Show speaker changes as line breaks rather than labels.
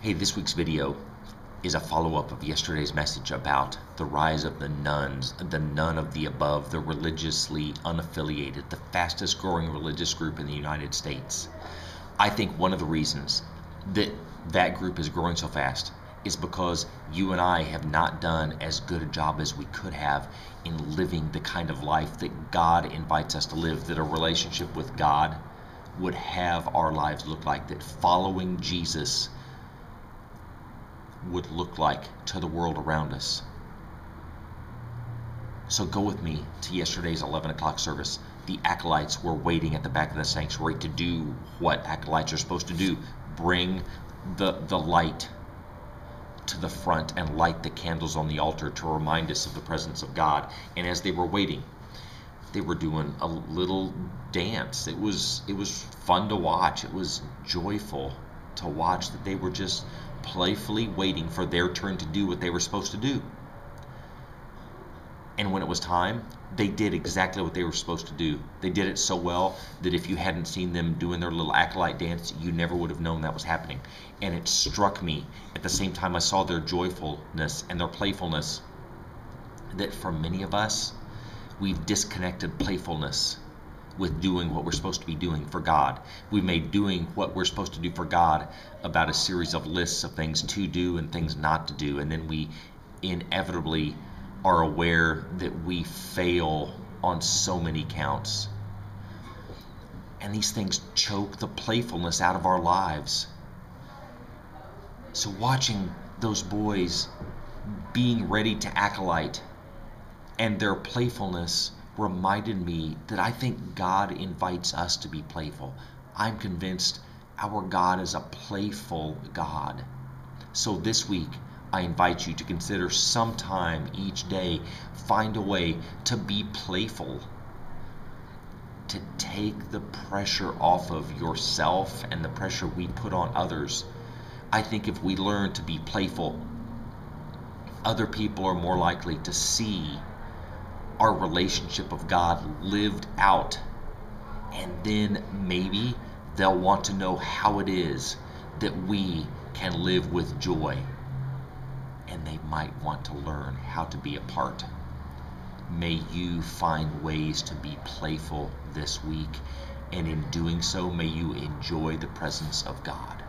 Hey, this week's video is a follow-up of yesterday's message about the rise of the nuns, the none of the above, the religiously unaffiliated, the fastest growing religious group in the United States. I think one of the reasons that that group is growing so fast is because you and I have not done as good a job as we could have in living the kind of life that God invites us to live, that a relationship with God would have our lives look like, that following Jesus would look like to the world around us. So go with me to yesterday's 11 o'clock service. The acolytes were waiting at the back of the sanctuary to do what acolytes are supposed to do: bring the light to the front and light the candles on the altar to remind us of the presence of God. And as they were waiting, they were doing a little dance. It was fun to watch. It was joyful to watch that they were just playfully waiting for their turn to do what they were supposed to do. And when it was time, they did exactly what they were supposed to do. They did it so well that if you hadn't seen them doing their little acolyte dance, you never would have known that was happening. And it struck me at the same time I saw their joyfulness and their playfulness that for many of us, we've disconnected playfulness with doing what we're supposed to be doing for God. We've made doing what we're supposed to do for God about a series of lists of things to do and things not to do. And then we inevitably are aware that we fail on so many counts. And these things choke the playfulness out of our lives. So watching those boys being ready to acolyte and their playfulness reminded me that I think God invites us to be playful. I'm convinced our God is a playful God. So this week, I invite you to consider sometime each day, find a way to be playful, to take the pressure off of yourself and the pressure we put on others. I think if we learn to be playful, other people are more likely to see our relationship of God lived out, and then maybe they'll want to know how it is that we can live with joy, and they might want to learn how to be a part. May you find ways to be playful this week, and in doing so, may you enjoy the presence of God.